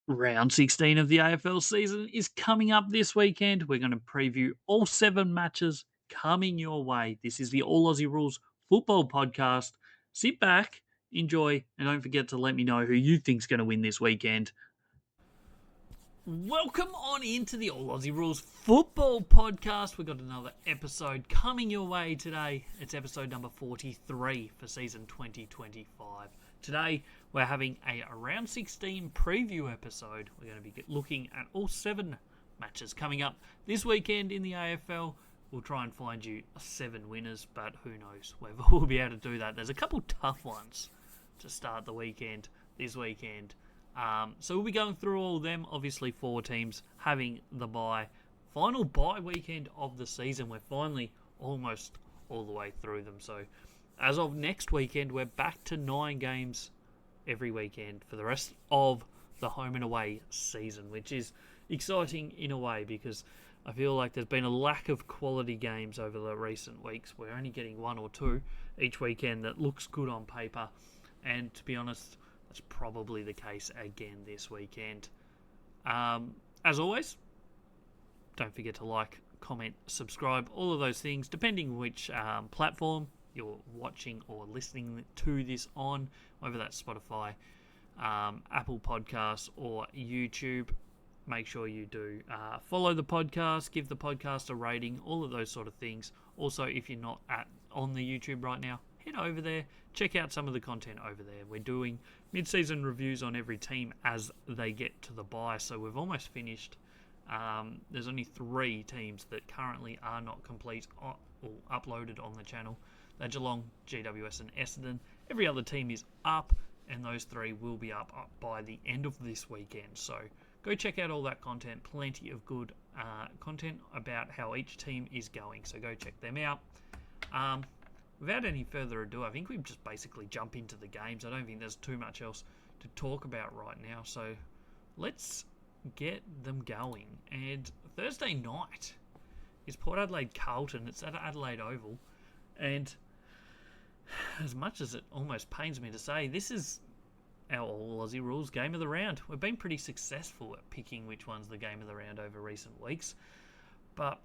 Round 16 of the AFL season is coming up this weekend. We're going to preview all 7 matches coming your way. This is the All Aussie Rules Football Podcast. Sit back, enjoy, and don't forget to let me know who you think's going to win this weekend. Welcome on into the All Aussie Rules Football Podcast. We've got another episode coming your way today. It's episode number 43 for season 2025. Today, we're having a round 16 preview episode. We're going to be looking at all 7 matches coming up this weekend in the AFL. We'll try and find you 7 winners, but who knows whether we'll be able to do that. There's a couple tough ones to start the weekend, this weekend. So we'll be going through all of them. Obviously, 4 teams having the final bye weekend of the season. We're finally almost all the way through them. So as of next weekend, we're back to 9 games every weekend for the rest of the home and away season, which is exciting in a way because I feel like there's been a lack of quality games over the recent weeks. We're only getting 1 or 2 each weekend that looks good on paper, and to be honest, that's probably the case again this weekend. As always, don't forget to like, comment, subscribe, all of those things, depending which platform you're watching or listening to this on, whether that's Spotify, Apple Podcasts, or YouTube. Make sure you do follow the podcast, give the podcast a rating, all of those sort of things. Also, if you're not on the YouTube right now, head over there, check out some of the content over there. We're doing mid-season reviews on every team as they get to the bye, so we've almost finished. There's only 3 teams that currently are not complete or uploaded on the channel. They're Geelong, GWS and Essendon. Every other team is up, and those 3 will be up by the end of this weekend. So go check out all that content. Plenty of good content about how each team is going. So go check them out. Without any further ado, I think we just basically jump into the games. I don't think there's too much else to talk about right now. So let's get them going. And Thursday night is Port Adelaide Carlton. It's at Adelaide Oval. And as much as it almost pains me to say, this is our All Aussie Rules game of the round. We've been pretty successful at picking which one's the game of the round over recent weeks. But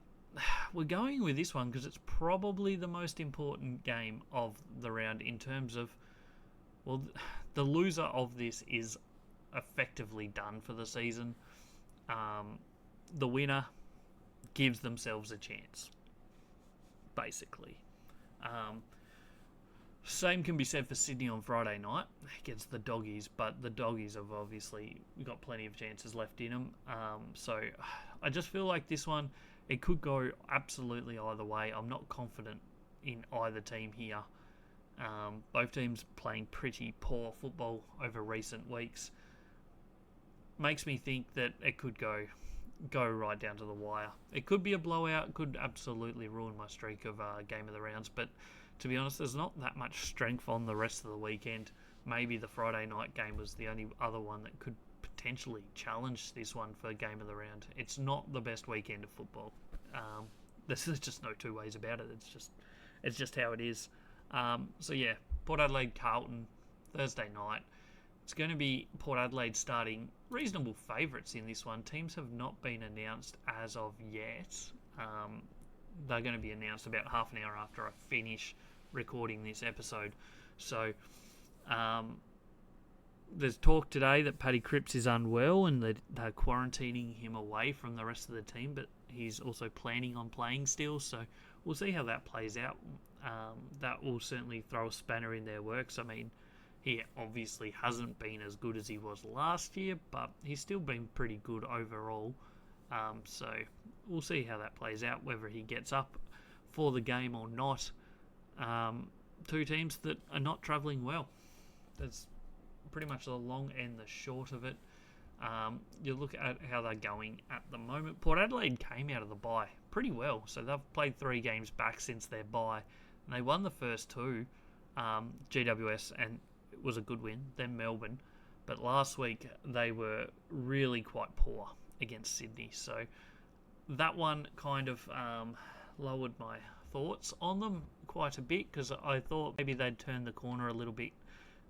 we're going with this one because it's probably the most important game of the round in terms of, well, the loser of this is effectively done for the season. The winner gives themselves a chance, basically. Same can be said for Sydney on Friday night against the Doggies, but the Doggies have obviously got plenty of chances left in them. So I just feel like this one, it could go absolutely either way. I'm not confident in either team here. Both teams playing pretty poor football over recent weeks. Makes me think that it could go right down to the wire. It could be a blowout. It could absolutely ruin my streak of game of the rounds. But to be honest, there's not that much strength on the rest of the weekend. Maybe the Friday night game was the only other one that could potentially challenge this one for game of the round. It's not the best weekend of football. There's just no two ways about it. It's just how it is. So yeah, Port Adelaide Carlton Thursday night. It's going to be Port Adelaide starting reasonable favourites in this one. Teams have not been announced as of yet. They're going to be announced about half an hour after I finish recording this episode. So there's talk today that Paddy Cripps is unwell and that they're quarantining him away from the rest of the team, but he's also planning on playing still, so we'll see how that plays out. That will certainly throw a spanner in their works. I mean, he obviously hasn't been as good as he was last year, but he's still been pretty good overall. So we'll see how that plays out, whether he gets up for the game or not. 2 teams that are not travelling well. That's pretty much the long and the short of it. You look at how they're going at the moment. Port Adelaide came out of the bye pretty well. So they've played 3 games back since their bye. And they won the first 2, GWS, and it was a good win. Then Melbourne. But last week they were really quite poor against Sydney. So that one kind of lowered my thoughts on them quite a bit, because I thought maybe they'd turn the corner a little bit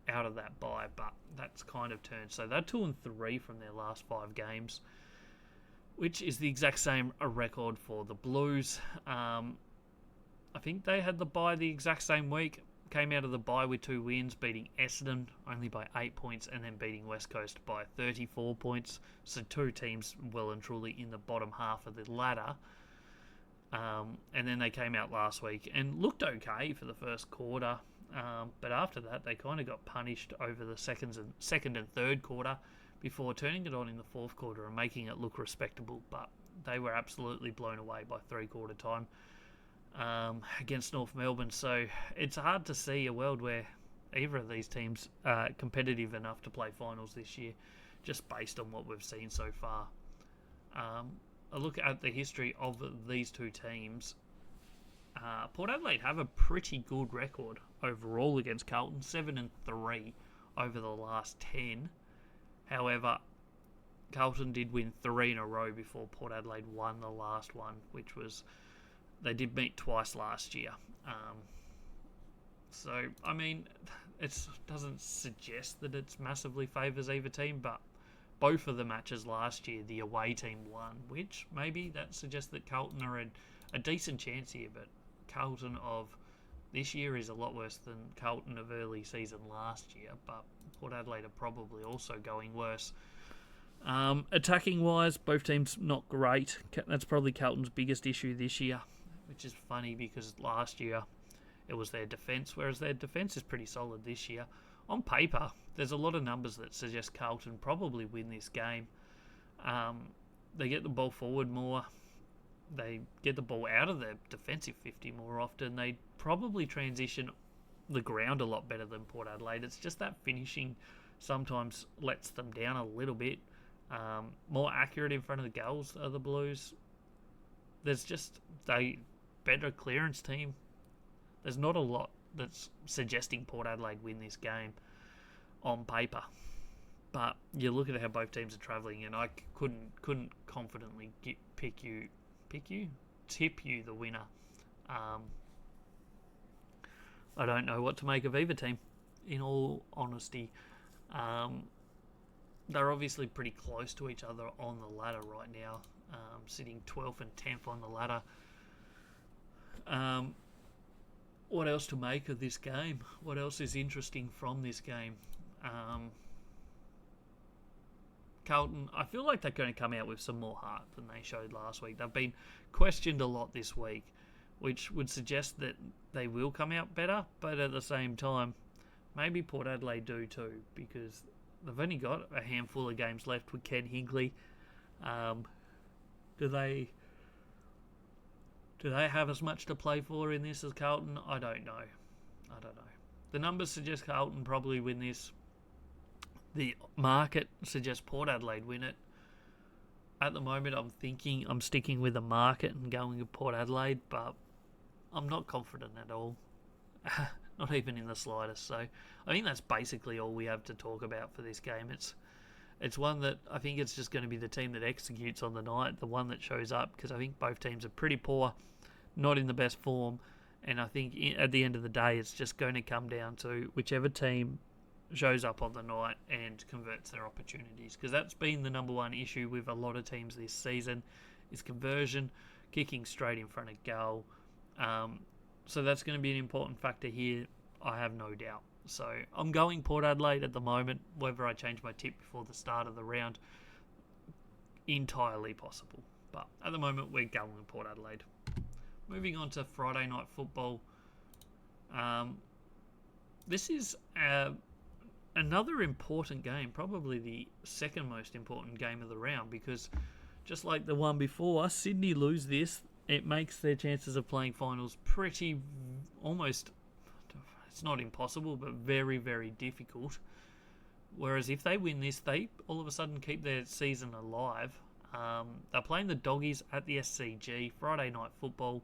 out of that bye, but that's kind of turned. So they're 2-3 from their last 5 games, which is the exact same record for the Blues. I think they had the bye the exact same week. Came out of the bye with 2 wins, beating Essendon only by 8 points and then beating West Coast by 34 points. So 2 teams well and truly in the bottom half of the ladder. And then they came out last week and looked okay for the first quarter. But after that, they kind of got punished over the second and third quarter before turning it on in the fourth quarter and making it look respectable. But they were absolutely blown away by 3-quarter time against North Melbourne. So it's hard to see a world where either of these teams are competitive enough to play finals this year, just based on what we've seen so far. A look at the history of these 2 teams. Port Adelaide have a pretty good record overall against Carlton, 7-3 over the last 10. However, Carlton did win 3 in a row before Port Adelaide won the last one, which was, they did meet twice last year. So, I mean, it doesn't suggest that it massively favours either team, but both of the matches last year, the away team won, which maybe that suggests that Carlton are a decent chance here, but Carlton of this year is a lot worse than Carlton of early season last year, but Port Adelaide are probably also going worse. Attacking wise, both teams not great. That's probably Carlton's biggest issue this year, which is funny because last year it was their defence, whereas their defence is pretty solid this year. On paper, there's a lot of numbers that suggest Carlton probably win this game. They get the ball forward more. They get the ball out of their defensive 50 more often. They probably transition the ground a lot better than Port Adelaide. It's just that finishing sometimes lets them down a little bit. More accurate in front of the goals are the Blues. There's just a better clearance team. There's not a lot that's suggesting Port Adelaide win this game on paper. But you look at how both teams are travelling, and I couldn't confidently tip you the winner. I don't know what to make of either team, in all honesty. They're obviously pretty close to each other on the ladder right now, sitting 12th and 10th on the ladder. What else to make of this game? What else is interesting from this game? Carlton, I feel like they're going to come out with some more heart than they showed last week. They've been questioned a lot this week, which would suggest that they will come out better, but at the same time, maybe Port Adelaide do too, because they've only got a handful of games left with Ken Hinkley. Do they have as much to play for in this as Carlton? I don't know. The numbers suggest Carlton probably win this. The market suggests Port Adelaide win it. At the moment, I'm sticking with the market and going with Port Adelaide, but I'm not confident at all. Not even in the slightest. So I think that's basically all we have to talk about for this game. It's one that I think it's just going to be the team that executes on the night, the one that shows up, because I think both teams are pretty poor, not in the best form, and I think at the end of the day it's just going to come down to whichever team shows up on the night and converts their opportunities, because that's been the number one issue with a lot of teams this season, is conversion, kicking straight in front of goal. So that's going to be an important factor here, I have no doubt. So I'm going Port Adelaide at the moment. Whether I change my tip before the start of the round, entirely possible. But at the moment, we're going with Port Adelaide. Moving on to Friday night football. This is another important game, probably the second most important game of the round, because just like the one before, Sydney lose this, it makes their chances of playing finals pretty almost, it's not impossible, but very, very difficult. Whereas if they win this, they all of a sudden keep their season alive. They're playing the Doggies at the SCG, Friday night football.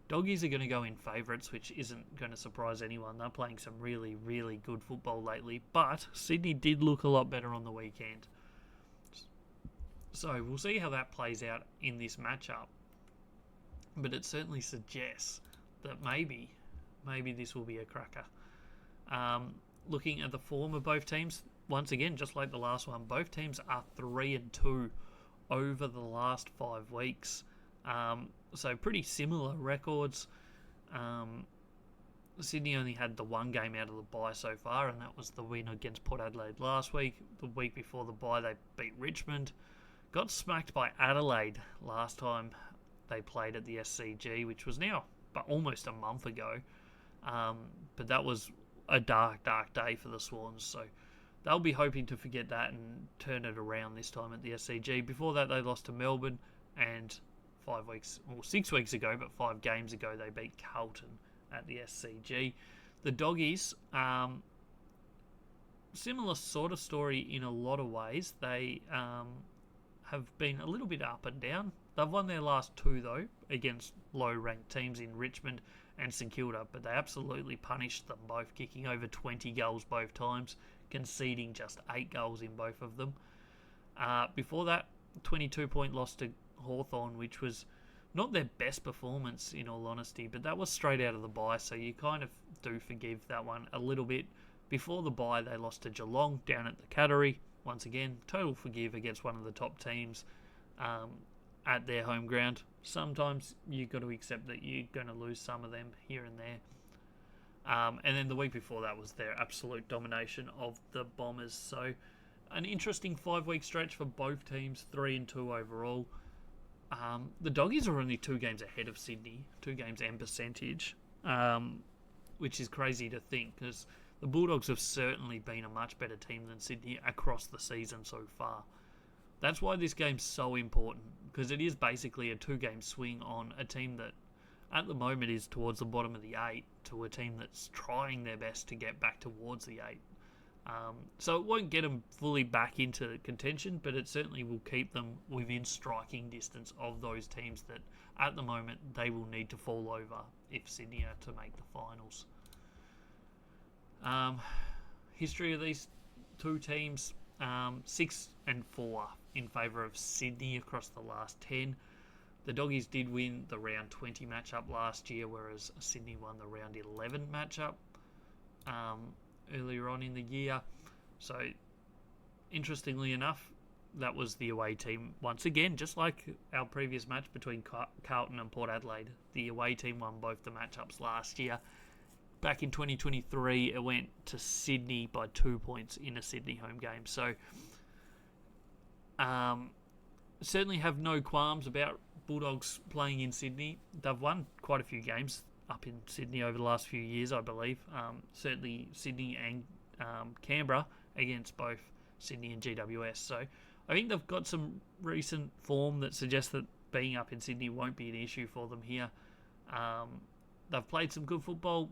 Doggies are going to go in favourites, which isn't going to surprise anyone. They're playing some really, really good football lately. But Sydney did look a lot better on the weekend. So we'll see how that plays out in this matchup. But it certainly suggests that maybe this will be a cracker. looking at the form of both teams, once again, just like the last one, both teams are 3-2 over the last 5 weeks. So pretty similar records. Sydney only had the one game out of the bye so far, and that was the win against Port Adelaide last week. The week before the bye, they beat Richmond. Got smacked by Adelaide last time they played at the SCG, which was now almost a month ago. But that was a dark, dark day for the Swans. So they'll be hoping to forget that and turn it around this time at the SCG. Before that, they lost to Melbourne, and 6 weeks ago, but 5 games ago, they beat Carlton at the SCG. The Doggies, similar sort of story in a lot of ways. They have been a little bit up and down. They've won their last 2, though, against low-ranked teams in Richmond and St Kilda, but they absolutely punished them both, kicking over 20 goals both times, conceding just 8 goals in both of them. Before that, 22-point loss to Hawthorn, which was not their best performance, in all honesty, but that was straight out of the bye, so you kind of do forgive that one a little bit. Before the bye, they lost to Geelong down at the Cattery. Once again, total forgive against one of the top teams at their home ground. Sometimes you've got to accept that you're going to lose some of them here and there. And then the week before that was their absolute domination of the Bombers. So an interesting 5-week stretch for both teams, 3-2 overall. The Doggies are only 2 games ahead of Sydney, 2 games and percentage, which is crazy to think because the Bulldogs have certainly been a much better team than Sydney across the season so far. That's why this game's so important, because it is basically a 2-game swing on a team that at the moment is towards the bottom of the 8 to a team that's trying their best to get back towards the 8. So it won't get them fully back into contention, but it certainly will keep them within striking distance of those teams that at the moment they will need to fall over if Sydney are to make the finals. History of these 2 teams, 6-4 in favour of Sydney across the last 10. The Doggies did win the round 20 matchup last year, whereas Sydney won the round 11 matchup earlier on in the year. So, interestingly enough, that was the away team once again, just like our previous match between Carlton and Port Adelaide. The away team won both the matchups last year. Back in 2023, it went to Sydney by 2 points in a Sydney home game. So, certainly have no qualms about Bulldogs playing in Sydney. They've won quite a few games up in Sydney over the last few years, I believe. Certainly Sydney and Canberra against both Sydney and GWS. So I think they've got some recent form that suggests that being up in Sydney won't be an issue for them here. They've played some good football,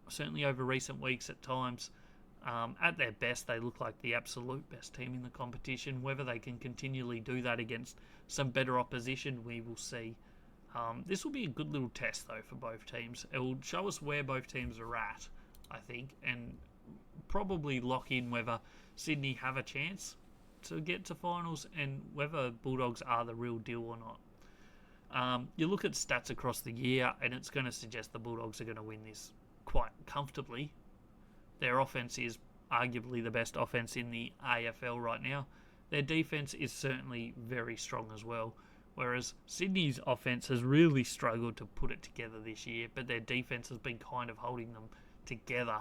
certainly over recent weeks at times. At their best, they look like the absolute best team in the competition. Whether they can continually do that against some better opposition, we will see. This will be a good little test, though, for both teams. It will show us where both teams are at, I think, and probably lock in whether Sydney have a chance to get to finals and whether Bulldogs are the real deal or not. You look at stats across the year, and it's going to suggest the Bulldogs are going to win this quite comfortably. Their offense is arguably the best offense in the AFL right now. Their defense is certainly very strong as well, whereas Sydney's offense has really struggled to put it together this year, but their defense has been kind of holding them together.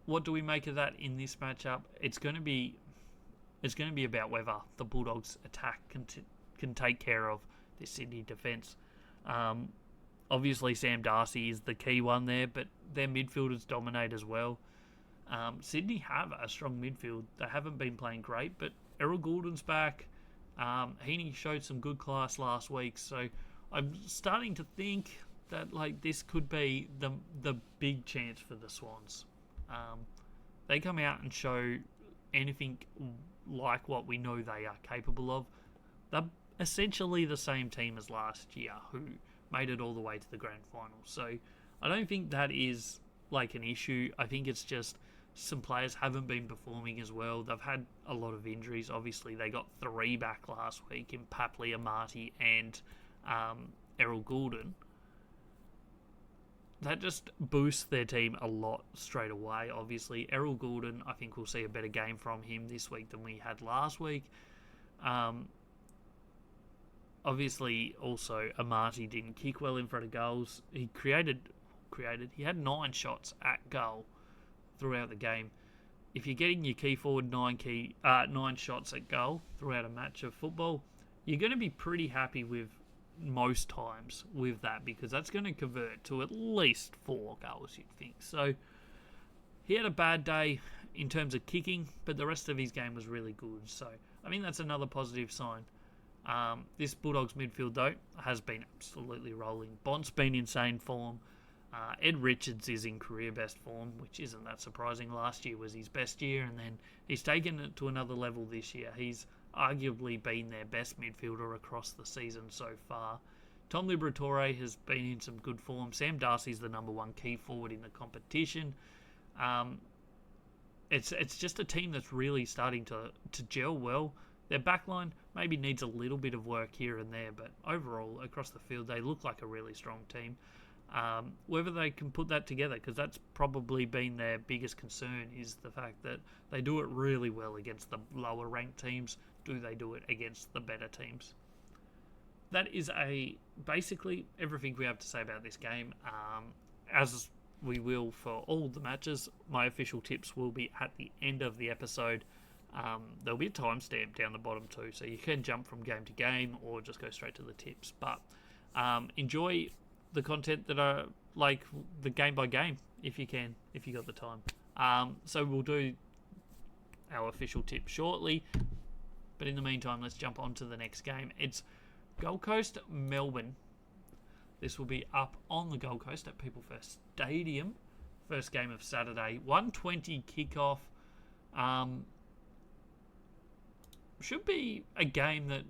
What do we make of that in this matchup? It's going to be about whether the Bulldogs' attack can take care of this Sydney defense. Obviously, Sam Darcy is the key one there, but their midfielders dominate as well. Sydney have a strong midfield. They haven't been playing great, but Errol Goulden's back. Heaney showed some good class last week, so I'm starting to think that this could be the big chance for the Swans. They come out and show anything like what we know they are capable of. They're essentially the same team as last year, who made it all the way to the grand final. So I don't think that is an issue. I think it's just some players haven't been performing as well. They've had a lot of injuries. Obviously, they got 3 back last week in Papley, Amati and Errol Goulden. that just boosts their team a lot straight away. Obviously, Errol Goulden, I think we'll see a better game from him this week than we had last week. Obviously, also, Amati didn't kick well in front of goals. He he had 9 shots at goal throughout the game. If you're getting your key forward 9 shots at goal throughout a match of football, you're going to be pretty happy with most times with that, because that's going to convert to at least 4 goals, you'd think. So he had a bad day in terms of kicking, but the rest of his game was really good. So I think that's another positive sign. This Bulldogs midfield, though, has been absolutely rolling. Bont's been insane form. Ed Richards is in career best form, which isn't that surprising. Last year was his best year, and then he's taken it to another level this year. He's arguably been their best midfielder across the season so far. Tom Liberatore has been in some good form. Sam Darcy's the number 1 key forward in the competition. It's just a team that's really starting to gel well. Their backline maybe needs a little bit of work here and there, but overall, across the field, they look like a really strong team. Whether they can put that together, because that's probably been their biggest concern, is the fact that they do it really well against the lower ranked teams. Do they do it against the better teams? That is basically everything we have to say about this game. As we will for all the matches, my official tips will be at the end of the episode. There'll be a timestamp down the bottom too, so you can jump from game to game or just go straight to the tips. But enjoy the content that are like the game by game, if you can, if you got the time. So we'll do our official tip shortly, but in the meantime, let's jump on to the next game. It's Gold Coast Melbourne. This will be up on the Gold Coast at People First Stadium. First game of Saturday, 1:20 kickoff. Should be a game that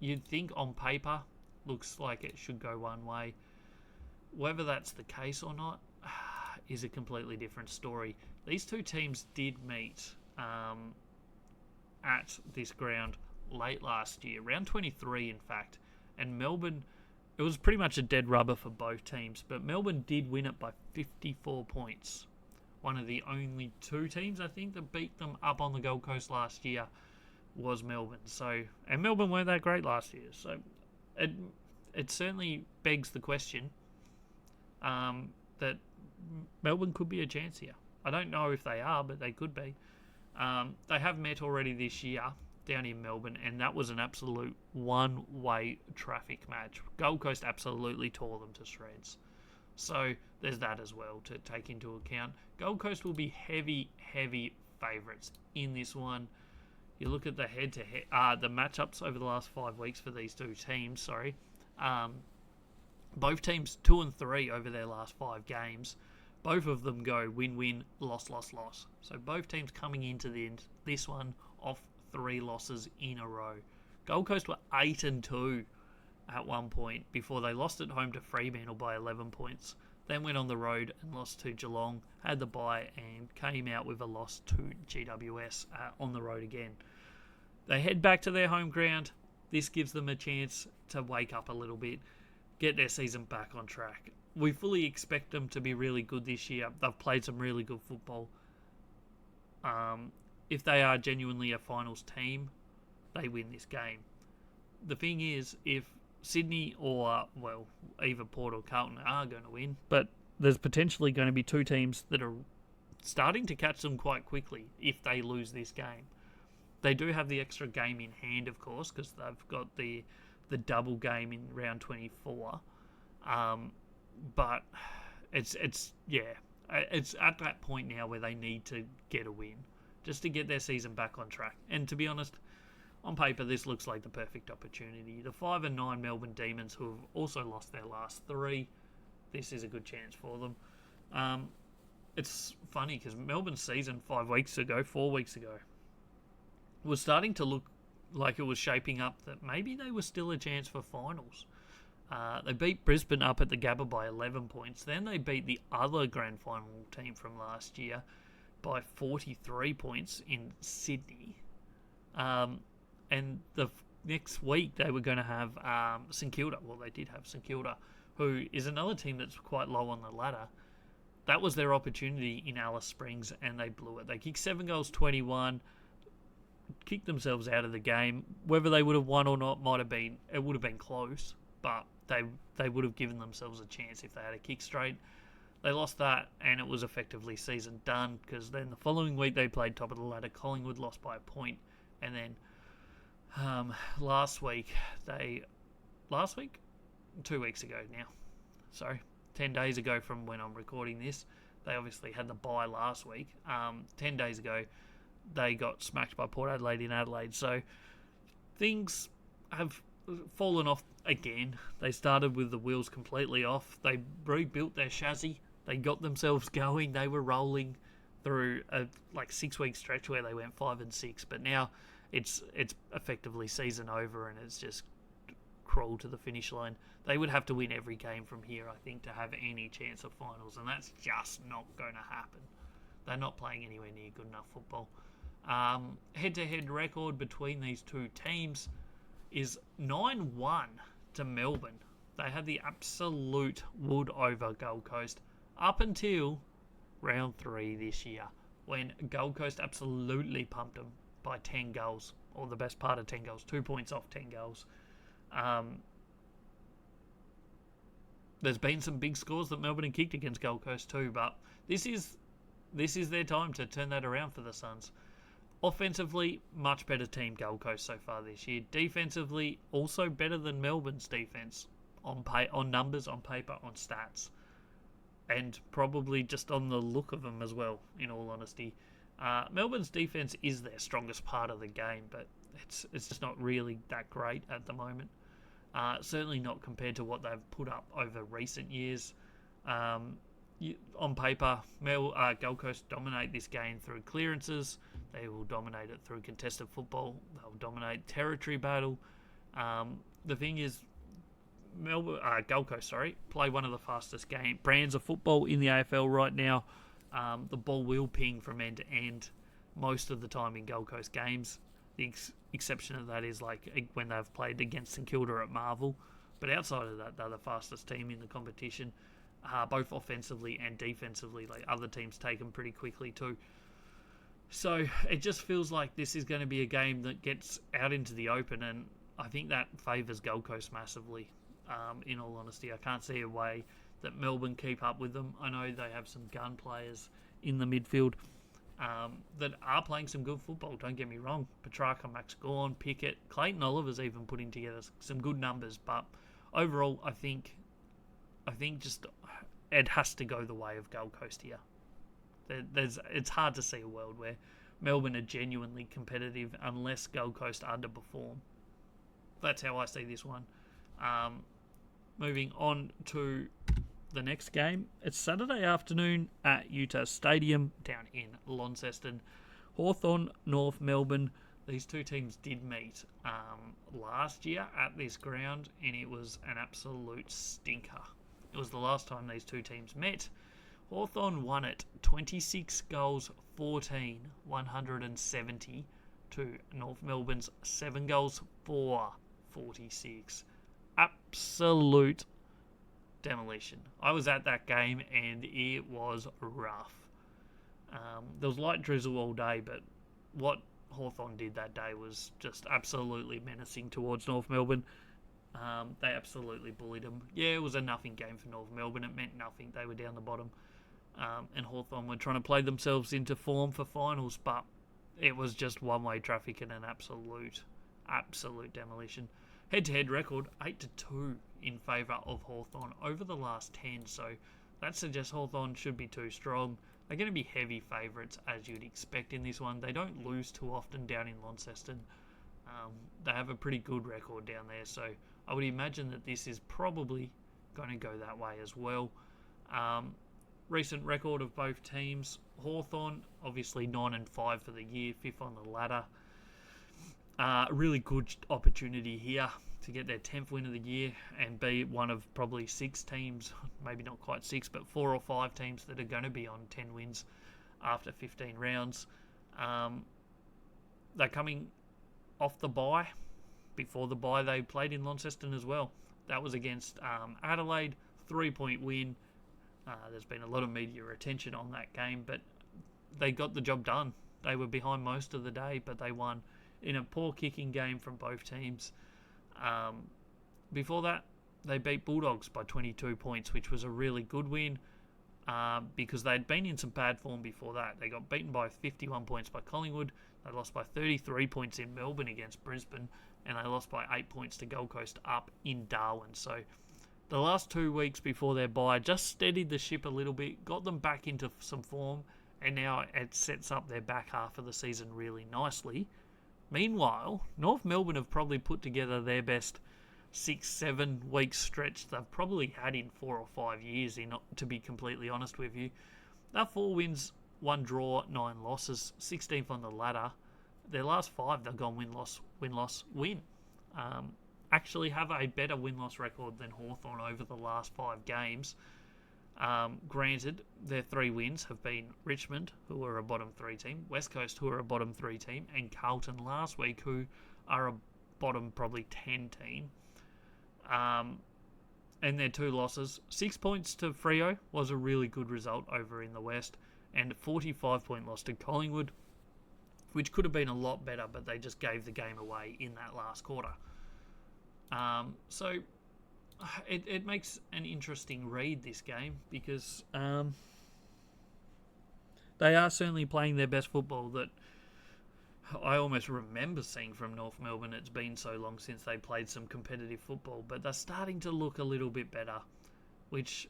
you'd think on paper looks like it should go one way. Whether that's the case or not is a completely different story. These two teams did meet at this ground late last year, round 23 in fact, and Melbourne, it was pretty much a dead rubber for both teams, but Melbourne did win it by 54 points. One of the only 2 teams, I think, that beat them up on the Gold Coast last year was Melbourne. And Melbourne weren't that great last year, so it certainly begs the question that Melbourne could be a chance here. I don't know if they are, but they could be. They have met already this year down in Melbourne, and that was an absolute one-way traffic match. Gold Coast absolutely tore them to shreds. So there's that as well to take into account. Gold Coast will be heavy favourites in this one. You look at the head-to-head, the matchups over the last 5 weeks for these two teams. Both teams 2-3 over their last 5 games. Both of them go win-win, loss. So both teams coming into this one off 3 losses in a row. Gold Coast were 8-2 at one point before they lost at home to Fremantle by 11 points. Then went on the road and lost to Geelong, had the bye, and came out with a loss to GWS on the road again. They head back to their home ground. This gives them a chance to wake up a little bit, get their season back on track. We fully expect them to be really good this year. They've played some really good football. If they are genuinely a finals team, they win this game. The thing is, if Sydney or, either Port or Carlton are going to win, but there's potentially going to be 2 teams that are starting to catch them quite quickly if they lose this game. They do have the extra game in hand, of course, because they've got the double game in round 24. But it's at that point now where they need to get a win just to get their season back on track. And to be honest, on paper, this looks like the perfect opportunity. The 5-9 Melbourne Demons, who have also lost their last 3, this is a good chance for them. It's funny because Melbourne's season 4 weeks ago, was starting to look like it was shaping up that maybe they were still a chance for finals. They beat Brisbane up at the Gabba by 11 points. Then they beat the other grand final team from last year by 43 points in Sydney. And the next week they were going to have St Kilda. Well, they did have St Kilda, who is another team that's quite low on the ladder. That was their opportunity in Alice Springs, and they blew it. They kicked 7 goals, 21, kicked themselves out of the game. Whether they would have won or not would have been close, but they would have given themselves a chance if they had a kick straight. They lost that, and it was effectively season done, because then the following week they played top of the ladder. Collingwood lost by a point, and then last week, 2 weeks ago now, sorry, 10 days ago from when I'm recording this, they obviously had the bye last week. 10 days ago, they got smacked by Port Adelaide in Adelaide. So things have fallen off again. They started with the wheels completely off. They rebuilt their chassis. They got themselves going. They were rolling through a 6-week stretch where they went 5-6. But now it's effectively season over, and it's just crawl to the finish line. They would have to win every game from here, I think, to have any chance of finals, and that's just not going to happen. They're not playing anywhere near good enough football. Head-to-head record between these two teams is 9-1 to Melbourne. They had the absolute wood over Gold Coast up until round 3 this year, when Gold Coast absolutely pumped them by 10 goals, or the best part of 10 goals, 2 points off 10 goals. There's been some big scores that Melbourne have kicked against Gold Coast too, but this is their time to turn that around for the Suns. Offensively, much better team Gold Coast so far this year. Defensively, also better than Melbourne's defense on numbers, on paper, on stats, and probably just on the look of them as well, in all honesty. Melbourne's defense is their strongest part of the game, but it's just not really that great at the moment. Certainly not compared to what they've put up over recent years. On paper, Gold Coast dominate this game through clearances. They will dominate it through contested football. They'll dominate territory battle. The thing is, Gold Coast, play one of the fastest brands of football in the AFL right now. The ball will ping from end to end most of the time in Gold Coast games. The exception of that is when they've played against St Kilda at Marvel. But outside of that, they're the fastest team in the competition, both offensively and defensively. Other teams take them pretty quickly too. So it just feels like this is going to be a game that gets out into the open, and I think that favours Gold Coast massively. In all honesty, I can't see a way that Melbourne keep up with them. I know they have some gun players in the midfield that are playing some good football, don't get me wrong. Petrarca, Max Gawn, Pickett, Clayton Oliver's even putting together some good numbers, but overall I think just it has to go the way of Gold Coast here. It's hard to see a world where Melbourne are genuinely competitive unless Gold Coast underperform. That's how I see this one. Moving on to the next game. It's Saturday afternoon at Utah Stadium down in Launceston. Hawthorn, North Melbourne. These two teams did meet last year at this ground, and it was an absolute stinker. It was the last time these two teams met. Hawthorn won it 26 goals, 14, 170 to North Melbourne's 7 goals, 4, 46. Absolute demolition. I was at that game and it was rough. There was light drizzle all day, but what Hawthorn did that day was just absolutely menacing towards North Melbourne. They absolutely bullied them. Yeah, it was a nothing game for North Melbourne. It meant nothing. They were down the bottom. And Hawthorn were trying to play themselves into form for finals, but it was just one-way traffic and an absolute demolition. Head-to-head record, 8-2 in favour of Hawthorn over the last 10, so that suggests Hawthorn should be too strong. They're going to be heavy favourites, as you'd expect in this one. They don't lose too often down in Launceston. They have a pretty good record down there, so I would imagine that this is probably going to go that way as well. Recent record of both teams, Hawthorn, obviously 9-5 for the year, 5th on the ladder. Really good opportunity here to get their 10th win of the year and be one of probably 6 teams, maybe not quite 6, but 4 or 5 teams that are going to be on 10 wins after 15 rounds. They're coming off the bye. Before the bye, they played in Launceston as well. That was against Adelaide. 3-point win. There's been a lot of media attention on that game, but they got the job done. They were behind most of the day, but they won in a poor kicking game from both teams. Before that, they beat Bulldogs by 22 points, which was a really good win because they'd been in some bad form before that. They got beaten by 51 points by Collingwood. They lost by 33 points in Melbourne against Brisbane, and they lost by 8 points to Gold Coast up in Darwin. So the last 2 weeks before their bye just steadied the ship a little bit, got them back into some form, and now it sets up their back half of the season really nicely. Meanwhile, North Melbourne have probably put together their best 6-7 week stretch they've probably had in 4 or 5 years, to be completely honest with you. They're 4 wins, 1 draw, 9 losses, 16th on the ladder. Their last 5, they've gone win-loss, win-loss, win. Actually have a better win-loss record than Hawthorn over the last 5 games. Granted, their 3 wins have been Richmond, who are a bottom 3 team, West Coast, who are a bottom 3 team, and Carlton last week, who are a bottom probably 10 team. And their 2 losses, 6 points to Freo was a really good result over in the West, and a 45-point loss to Collingwood, which could have been a lot better, but they just gave the game away in that last quarter. So it makes an interesting read, this game, because they are certainly playing their best football that I almost remember seeing from North Melbourne. It's been so long since they played some competitive football, but they're starting to look a little bit better, which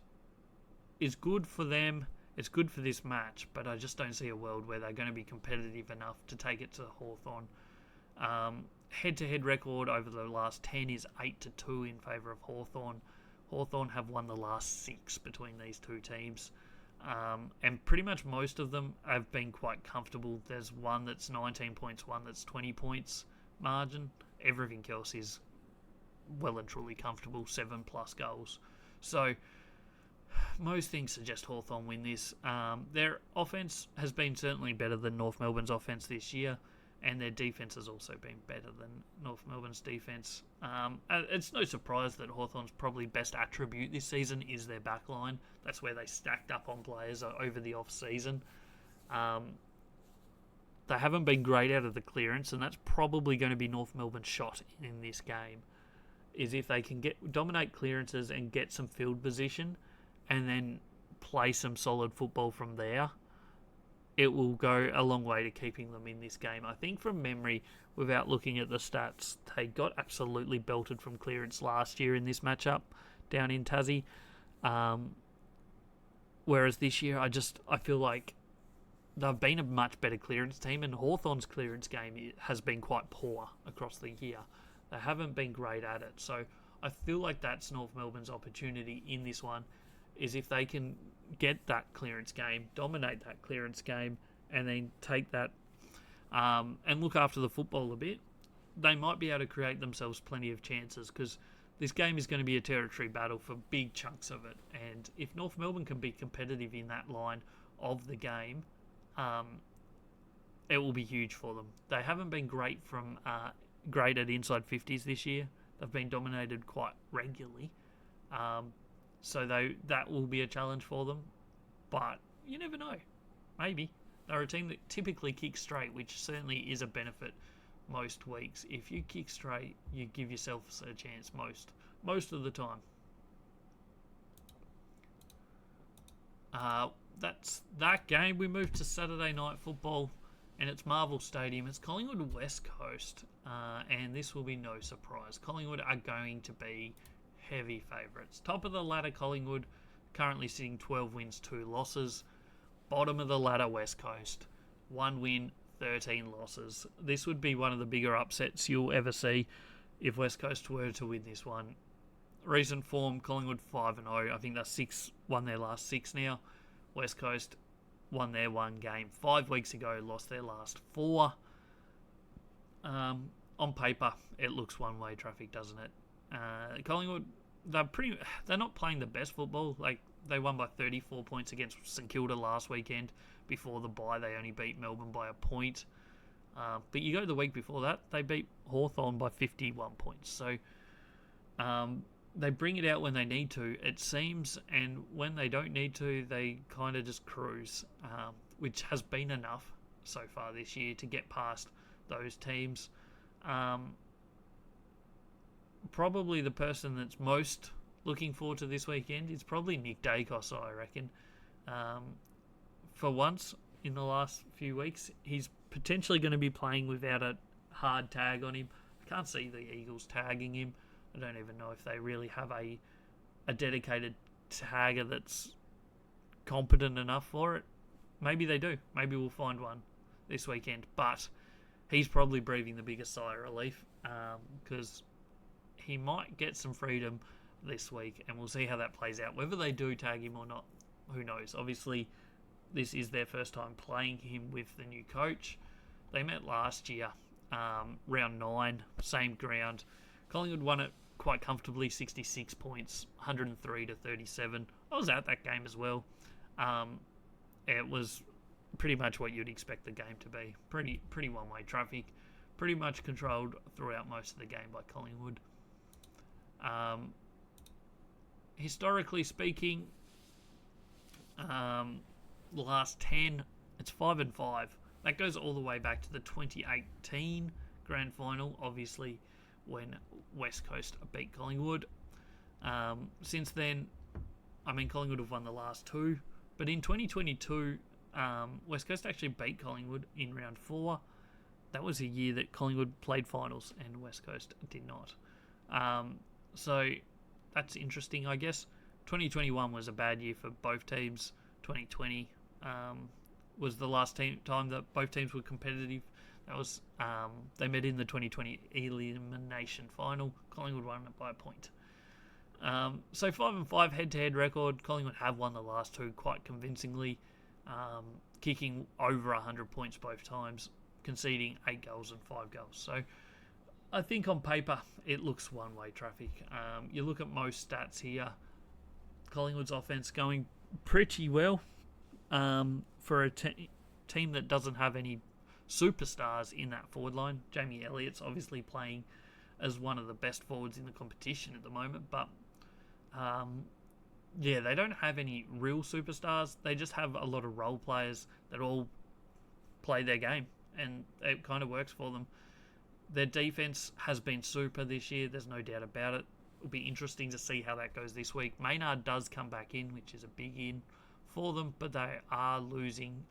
is good for them. It's good for this match, but I just don't see a world where they're going to be competitive enough to take it to Hawthorn. Head-to-head record over the last 10 is 8-2 in favour of Hawthorn. Hawthorn have won the last 6 between these 2 teams. And pretty much most of them have been quite comfortable. There's one that's 19 points, one that's 20 points margin. Everything else is well and truly comfortable, 7+ goals. So most things suggest Hawthorn win this. Their offence has been certainly better than North Melbourne's offence this year, and their defence has also been better than North Melbourne's defence. It's no surprise that Hawthorn's probably best attribute this season is their back line. That's where they stacked up on players over the off-season. They haven't been great out of the clearance, and that's probably going to be North Melbourne's shot in this game, is if they can dominate clearances and get some field position and then play some solid football from there, it will go a long way to keeping them in this game. I think from memory, without looking at the stats, they got absolutely belted from clearance last year in this matchup down in Tassie. Whereas this year, I feel like they've been a much better clearance team, and Hawthorn's clearance game has been quite poor across the year. They haven't been great at it. So I feel like that's North Melbourne's opportunity in this one, is if they can get that clearance game, dominate that clearance game, and then take that and look after the football a bit, they might be able to create themselves plenty of chances, because this game is going to be a territory battle for big chunks of it. And if North Melbourne can be competitive in that line of the game, it will be huge for them. They haven't been great at inside 50s this year. They've been dominated quite regularly. So that will be a challenge for them. But you never know. Maybe. They're a team that typically kicks straight, which certainly is a benefit most weeks. If you kick straight, you give yourself a chance most of the time. That's that game. We move to Saturday night football, and it's Marvel Stadium. It's Collingwood West Coast, and this will be no surprise. Collingwood are going to be heavy favourites. Top of the ladder, Collingwood, currently sitting 12 wins, 2 losses. Bottom of the ladder, West Coast, 1 win, 13 losses. This would be one of the bigger upsets you'll ever see if West Coast were to win this one. Recent form, Collingwood 5-0. I think they're won their last 6 now. West Coast won their 1 game 5 weeks ago, lost their last 4. On paper, it looks one-way traffic, doesn't it? Collingwood, they're not playing the best football. Like, they won by 34 points against St Kilda last weekend. Before the bye, they only beat Melbourne by a point. But you go the week before that, they beat Hawthorn by 51 points. So they bring it out when they need to, it seems, and when they don't need to, they kind of just cruise, which has been enough so far this year to get past those teams. Probably the person that's most looking forward to this weekend is probably Nick Dacos, I reckon. For once in the last few weeks, he's potentially going to be playing without a hard tag on him. I can't see the Eagles tagging him. I don't even know if they really have a dedicated tagger that's competent enough for it. Maybe they do. Maybe we'll find one this weekend. But he's probably breathing the biggest sigh of relief because he might get some freedom this week, and we'll see how that plays out. Whether they do tag him or not, who knows? Obviously, this is their first time playing him with the new coach. They met last year, round 9, same ground. Collingwood won it quite comfortably, 66 points, 103 to 37. I was at that game as well. It was pretty much what you'd expect the game to be. Pretty one-way traffic. Pretty much controlled throughout most of the game by Collingwood. Historically speaking, the last 10, it's 5-5. That goes all the way back to the 2018 grand final, obviously, when West Coast beat Collingwood. Since then, Collingwood have won the last 2, but in 2022, West Coast actually beat Collingwood in round 4. That was a year that Collingwood played finals and West Coast did not. So that's interesting, I guess. 2021 was a bad year for both teams. 2020 was the last time that both teams were competitive. That was they met in the 2020 elimination final. Collingwood won it by a point. So 5-5 head-to-head record. Collingwood have won the last 2 quite convincingly, kicking over 100 points both times, conceding 8 goals and 5 goals. So I think on paper it looks one-way traffic. You look at most stats here, Collingwood's offense going pretty well for a team that doesn't have any superstars in that forward line. Jamie Elliott's obviously playing as one of the best forwards in the competition at the moment, but they don't have any real superstars. They just have a lot of role players that all play their game, and it kind of works for them. Their defense has been super this year, there's no doubt about it. It'll be interesting to see how that goes this week. Maynard does come back in, which is a big in for them, but they are losing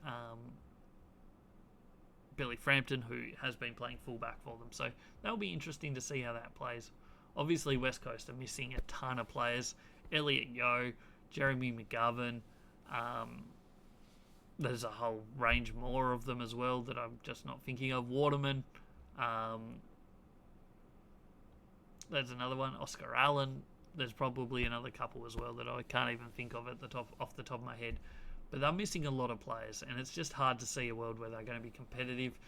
Billy Frampton, who has been playing fullback for them. So that'll be interesting to see how that plays. Obviously, West Coast are missing a ton of players. Elliot Yeo, Jeremy McGovern. There's a whole range more of them as well that I'm just not thinking of. Waterman. There's another one, Oscar Allen. There's probably another couple as well that I can't even think of off the top of my head. But they're missing a lot of players, and it's just hard to see a world where they're going to be competitive.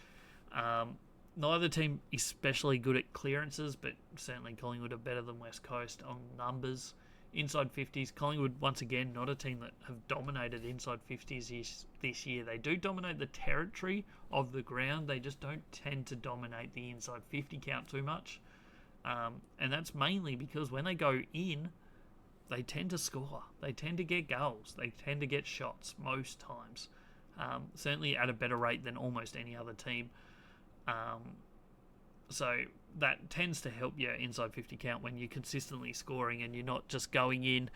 Neither team is especially good at clearances, but certainly Collingwood are better than West Coast on numbers. Inside 50s, Collingwood, once again, not a team that have dominated inside 50s this year. They do dominate the territory of the ground. They just don't tend to dominate the inside 50 count too much. And that's mainly because when they go in, they tend to score. They tend to get goals. They tend to get shots most times. Certainly at a better rate than almost any other team. So that tends to help your inside 50 count when you're consistently scoring and you're not just going in,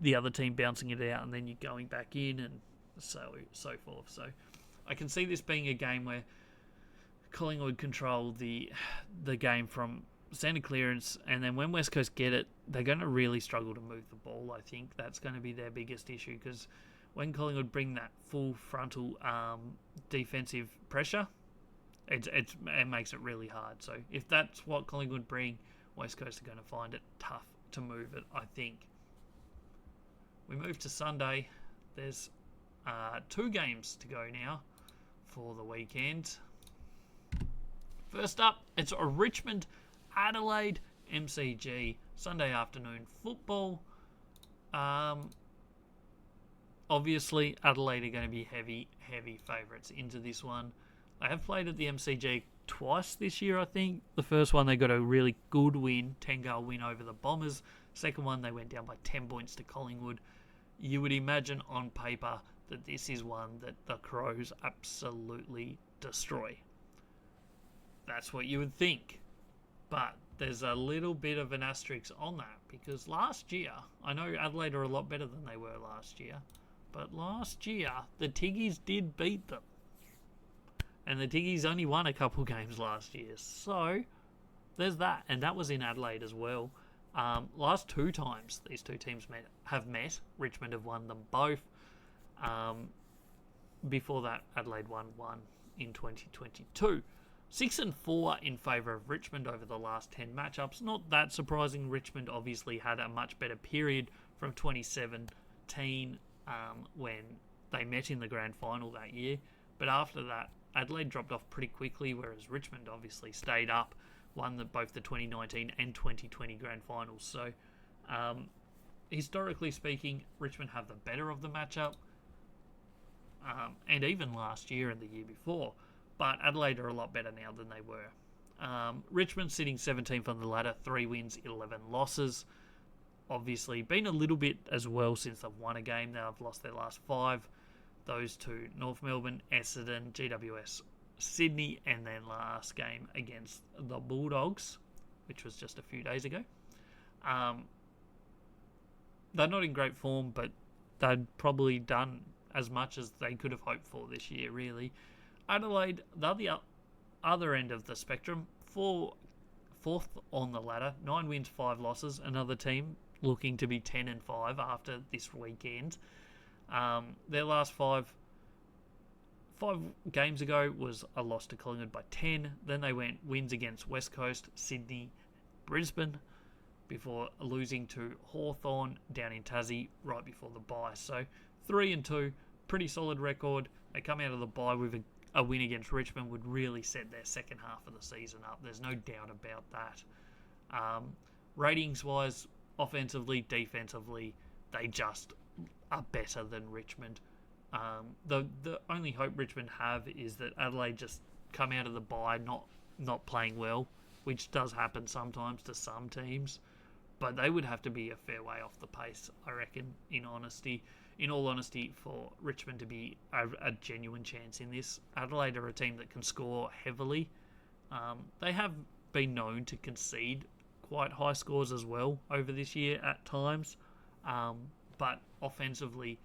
the other team bouncing it out, and then you're going back in and so forth. So I can see this being a game where Collingwood control the game from standard clearance, and then when West Coast get it, they're going to really struggle to move the ball. I think that's going to be their biggest issue, because when Collingwood bring that full frontal defensive pressure, it makes it really hard. So if that's what Collingwood bring, West Coast are going to find it tough to move it, I think. We move to Sunday. There's 2 games to go now for the weekend. First up, it's a Richmond Adelaide MCG Sunday afternoon football. Obviously, Adelaide are going to be heavy favourites into this one. They have played at the MCG twice this year, I think. The first one, they got a really good win, 10-goal win over the Bombers. Second one, they went down by 10 points to Collingwood. You would imagine on paper that this is one that the Crows absolutely destroy. That's what you would think. But there's a little bit of an asterisk on that, because last year, I know Adelaide are a lot better than they were last year, but last year, the Tiggies did beat them. And the Tiggies only won a couple games last year. So, there's that. And that was in Adelaide as well. Last two times these two teams have met, Richmond have won them both. Before that, Adelaide won one in 2022. 6-4 in favour of Richmond over the last 10 matchups. Not that surprising. Richmond obviously had a much better period from 2017 when they met in the grand final that year. But after that, Adelaide dropped off pretty quickly, whereas Richmond obviously stayed up, won both the 2019 and 2020 grand finals. So, historically speaking, Richmond have the better of the matchup, and even last year and the year before. But Adelaide are a lot better now than they were. Richmond sitting 17th on the ladder, 3 wins, 11 losses. Obviously, been a little bit as well since they've won a game. Now they've lost their last 5. Those two, North Melbourne, Essendon, GWS, Sydney, and then last game against the Bulldogs, which was just a few days ago. They're not in great form, but they'd probably done as much as they could have hoped for this year, really. Adelaide, they're the other end of the spectrum, fourth on the ladder, 9 wins, 5 losses. Another team looking to be 10-5 after this weekend. Their last 5 games ago was a loss to Collingwood by 10. Then they went wins against West Coast, Sydney, Brisbane, before losing to Hawthorn down in Tassie right before the bye. So 3-2, pretty solid record. They come out of the bye with a win against Richmond, would really set their second half of the season up. There's no doubt about that. Ratings-wise, offensively, defensively, they just are better than Richmond. The only hope Richmond have is that Adelaide just come out of the bye not playing well, which does happen sometimes to some teams, but they would have to be a fair way off the pace, I reckon, in all honesty, for Richmond to be a genuine chance in this. Adelaide are a team that can score heavily. They have been known to concede quite high scores as well over this year at times, but offensively,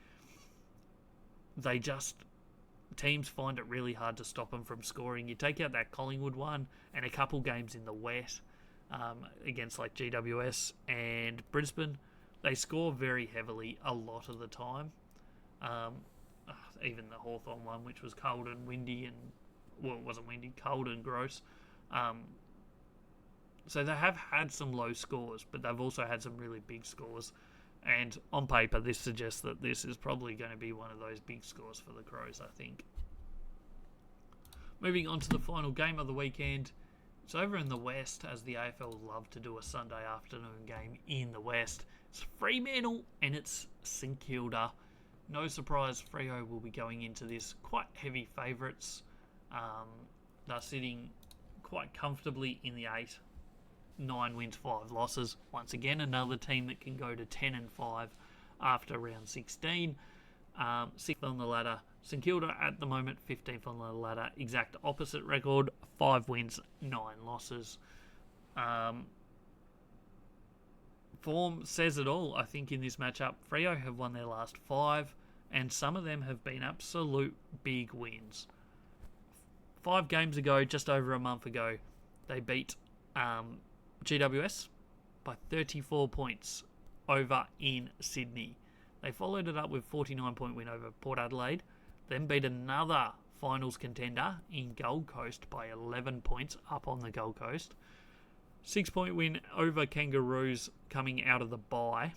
teams find it really hard to stop them from scoring. You take out that Collingwood one and a couple games in the wet against like GWS and Brisbane, they score very heavily a lot of the time. Even the Hawthorn one, which was cold and windy it wasn't windy, cold and gross. So they have had some low scores, but they've also had some really big scores. And on paper, this suggests that this is probably going to be one of those big scores for the Crows, I think. Moving on to the final game of the weekend. It's over in the West, as the AFL love to do a Sunday afternoon game in the West. It's Fremantle and it's St Kilda. No surprise, Freo will be going into this quite heavy favourites. They're sitting quite comfortably in the 8. 9 wins, 5 losses. Once again, another team that can go to 10-5 after round 16. 6th on the ladder. St Kilda at the moment, 15th on the ladder. Exact opposite record, 5 wins, 9 losses. Form says it all, I think, in this matchup. Freo have won their last 5, and some of them have been absolute big wins. 5 games ago, just over a month ago, they beat GWS by 34 points over in Sydney. They followed it up with a 49-point win over Port Adelaide, then beat another finals contender in Gold Coast by 11 points up on the Gold Coast. 6-point win over Kangaroos coming out of the bye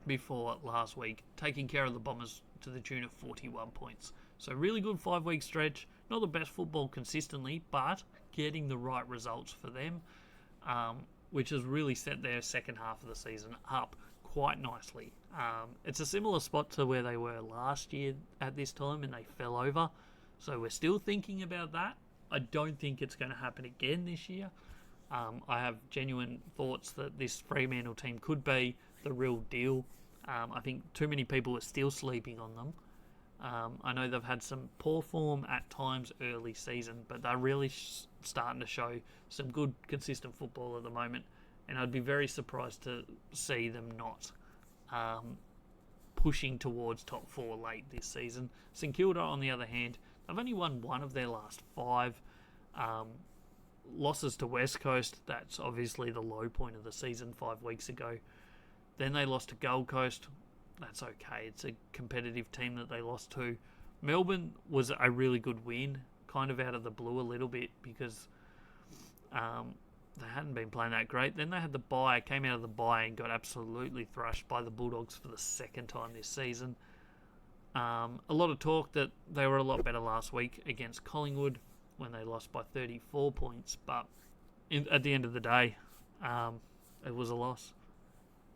before last week, taking care of the Bombers to the tune of 41 points. So really good 5-week stretch. Not the best football consistently, but getting the right results for them, which has really set their second half of the season up quite nicely. It's a similar spot to where they were last year at this time, and they fell over. So we're still thinking about that, I don't think it's going to happen again this year. I have genuine thoughts that this Fremantle team could be the real deal. I think too many people are still sleeping on them. I know they've had some poor form at times early season, but they're really starting to show some good, consistent football at the moment. And I'd be very surprised to see them not pushing towards top 4 late this season. St Kilda, on the other hand, they've only won one of their last 5. Losses to West Coast, that's obviously the low point of the season 5 weeks ago. Then they lost to Gold Coast. That's okay. It's a competitive team that they lost to. Melbourne was a really good win, kind of out of the blue a little bit because they hadn't been playing that great. Then they had the bye, came out of the bye and got absolutely thrashed by the Bulldogs for the second time this season. A lot of talk that they were a lot better last week against Collingwood when they lost by 34 points, but at the end of the day, it was a loss.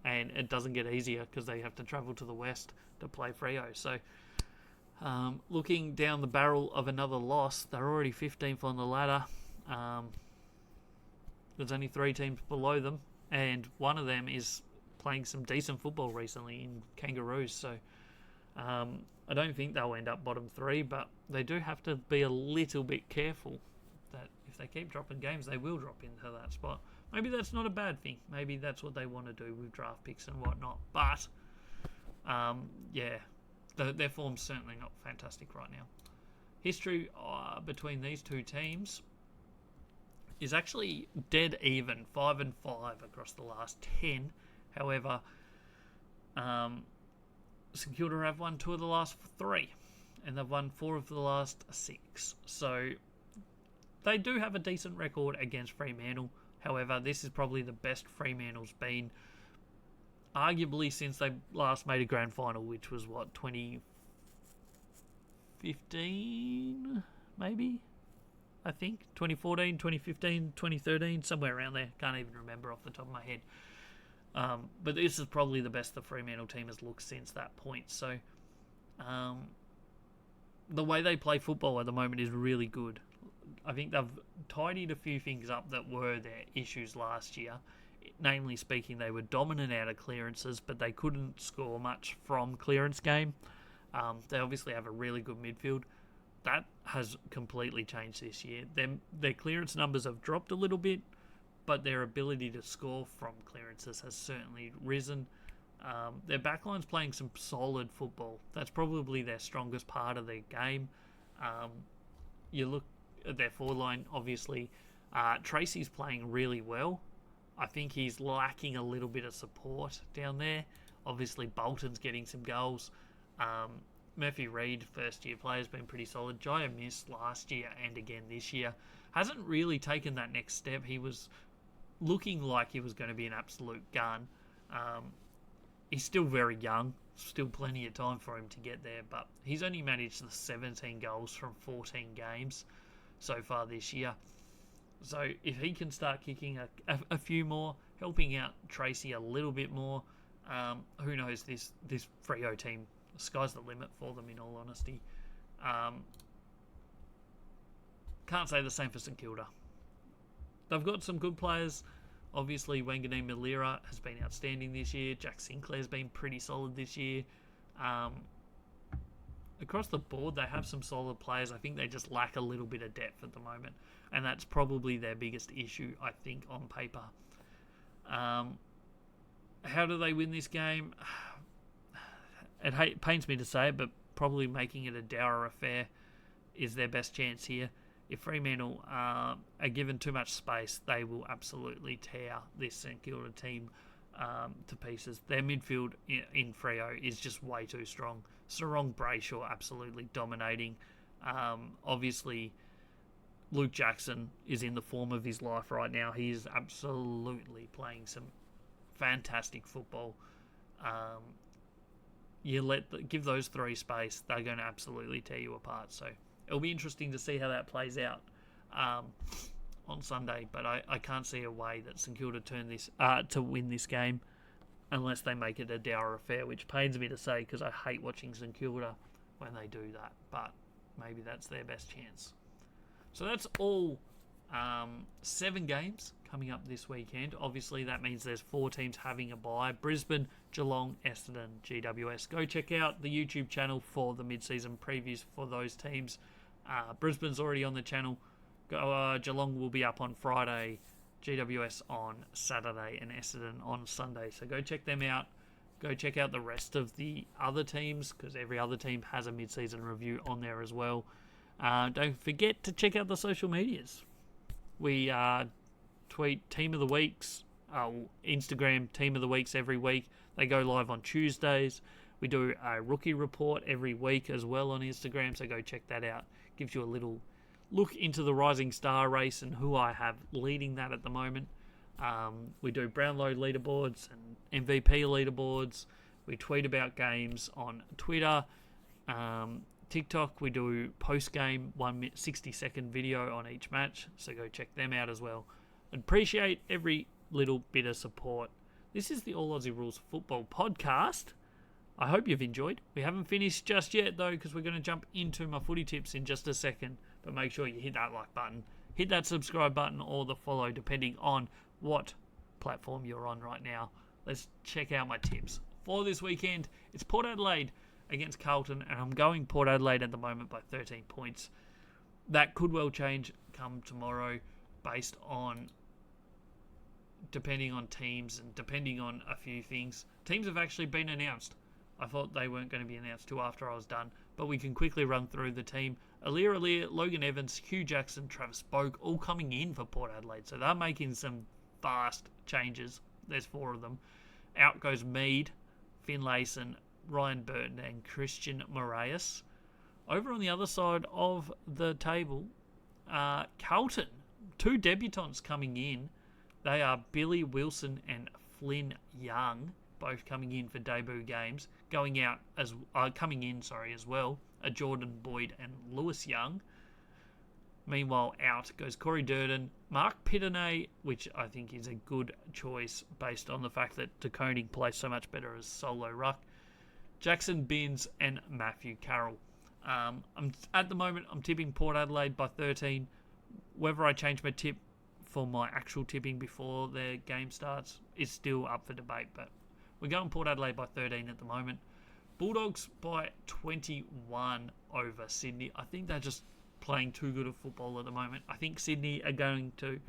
And it doesn't get easier because they have to travel to the west to play Freo. So, looking down the barrel of another loss, they're already 15th on the ladder. There's only 3 teams below them, and one of them is playing some decent football recently in Kangaroos. So, I don't think they'll end up bottom 3, but they do have to be a little bit careful that if they keep dropping games, they will drop into that spot. Maybe that's not a bad thing. Maybe that's what they want to do with draft picks and whatnot. But, their form's certainly not fantastic right now. History between these two teams is actually dead even, 5-5 across the last 10. However, St Kilda have won 2 of the last 3, and they've won 4 of the last 6. So they do have a decent record against Fremantle. However, this is probably the best Fremantle's been, arguably since they last made a grand final, which was, 2015, maybe? I think. 2014, 2015, 2013, somewhere around there. Can't even remember off the top of my head. But this is probably the best the Fremantle team has looked since that point. So, the way they play football at the moment is really good. I think they've tidied a few things up that were their issues last year. Namely speaking, they were dominant out of clearances, but they couldn't score much from clearance game. They obviously have a really good midfield. That has completely changed this year. Their clearance numbers have dropped a little bit, but their ability to score from clearances has certainly risen. Their backline's playing some solid football. That's probably their strongest part of their game. You look at their forward line, obviously. Tracy's playing really well. I think he's lacking a little bit of support down there. Obviously, Bolton's getting some goals. Murphy Reid, first-year player, has been pretty solid. Jaya missed last year and again this year. Hasn't really taken that next step. He was looking like he was going to be an absolute gun. He's still very young. Still plenty of time for him to get there. But he's only managed the 17 goals from 14 games so far this year. So if he can start kicking a few more, helping out Tracy a little bit more, who knows, this Freo team, the sky's the limit for them, in all honesty. Can't say the same for St Kilda. They've got some good players. Obviously, Wanganeen Malira has been outstanding this year. Jack Sinclair's been pretty solid this year. Across the board, they have some solid players. I think they just lack a little bit of depth at the moment. And that's probably their biggest issue, I think, on paper. How do they win this game? It pains me to say it, but probably making it a dour affair is their best chance here. If Fremantle are given too much space, they will absolutely tear this St Kilda team to pieces. Their midfield in Freo is just way too strong. Sarong Brayshaw absolutely dominating. Obviously, Luke Jackson is in the form of his life right now. He is absolutely playing some fantastic football. Give those 3 space, they're going to absolutely tear you apart. So it'll be interesting to see how that plays out on Sunday. But I can't see a way that St Kilda to win this game unless they make it a dour affair, which pains me to say because I hate watching St Kilda when they do that. But maybe that's their best chance. So that's all 7 games coming up this weekend. Obviously, that means there's 4 teams having a bye. Brisbane, Geelong, Essendon, GWS. Go check out the YouTube channel for the mid-season previews for those teams. Brisbane's already on the channel. Geelong will be up on Friday, GWS on Saturday, and Essendon on Sunday. So go check them out. Go check out the rest of the other teams, because every other team has a mid-season review on there as well. Don't forget to check out the social medias. We tweet Team of the Weeks, Instagram Team of the Weeks every week. They go live on Tuesdays. We do a rookie report every week as well on Instagram, so go check that out. Gives you a little look into the Rising Star race and who I have leading that at the moment. We do Brownlow leaderboards and MVP leaderboards. We tweet about games on Twitter. TikTok, we do post-game 60-second video on each match, so go check them out as well. I'd appreciate every little bit of support. This is the All Aussie Rules Football Podcast. I hope you've enjoyed. We haven't finished just yet, though, because we're going to jump into my footy tips in just a second. But make sure you hit that like button, hit that subscribe button, or the follow, depending on what platform you're on right now. Let's check out my tips. For this weekend, it's Port Adelaide against Carlton, and I'm going Port Adelaide at the moment by 13 points. That could well change come tomorrow based on depending on teams and depending on a few things. Teams have actually been announced. I thought they weren't going to be announced till after I was done, but we can quickly run through the team. Aliir, Logan Evans, Hugh Jackson, Travis Boak, all coming in for Port Adelaide, so they're making some fast changes. There's 4 of them. Out goes Mead, Finlayson, Ryan Burton and Christian Moraes. Over on the other side of the table, Carlton, 2 debutants coming in. They are Billy Wilson and Flynn Young, both coming in for debut games. Coming in as well, Jordan Boyd and Lewis Young. Meanwhile, out goes Corey Durden, Mark Pittenay, which I think is a good choice based on the fact that De Koning plays so much better as solo ruck. Jackson Binns and Matthew Carroll. At the moment, I'm tipping Port Adelaide by 13. Whether I change my tip for my actual tipping before the game starts is still up for debate, but we're going Port Adelaide by 13 at the moment. Bulldogs by 21 over Sydney. I think they're just playing too good of football at the moment. I think Sydney are going to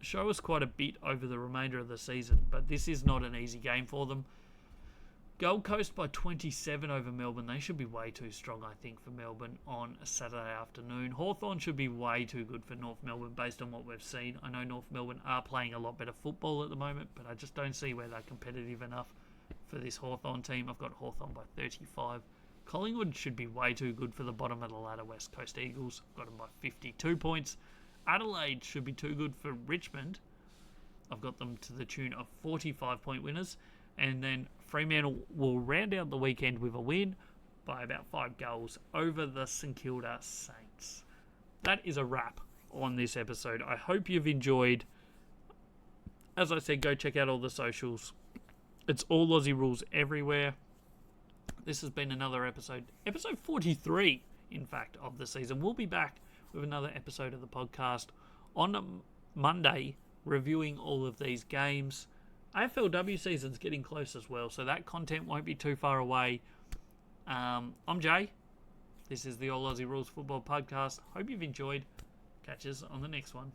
show us quite a bit over the remainder of the season, but this is not an easy game for them. Gold Coast by 27 over Melbourne. They should be way too strong, I think, for Melbourne on a Saturday afternoon. Hawthorn should be way too good for North Melbourne based on what we've seen. I know North Melbourne are playing a lot better football at the moment, but I just don't see where they're competitive enough for this Hawthorn team. I've got Hawthorn by 35. Collingwood should be way too good for the bottom of the ladder West Coast Eagles. I've got them by 52 points. Adelaide should be too good for Richmond. I've got them to the tune of 45-point winners. And then Fremantle will round out the weekend with a win by about 5 goals over the St Kilda Saints. That is a wrap on this episode. I hope you've enjoyed. As I said, go check out all the socials. It's All Aussie Rules everywhere. This has been another episode 43, in fact, of the season. We'll be back with another episode of the podcast on Monday, reviewing all of these games. AFLW season's getting close as well, so that content won't be too far away. I'm Jay. This is the All Aussie Rules Football Podcast. Hope you've enjoyed. Catch us on the next one.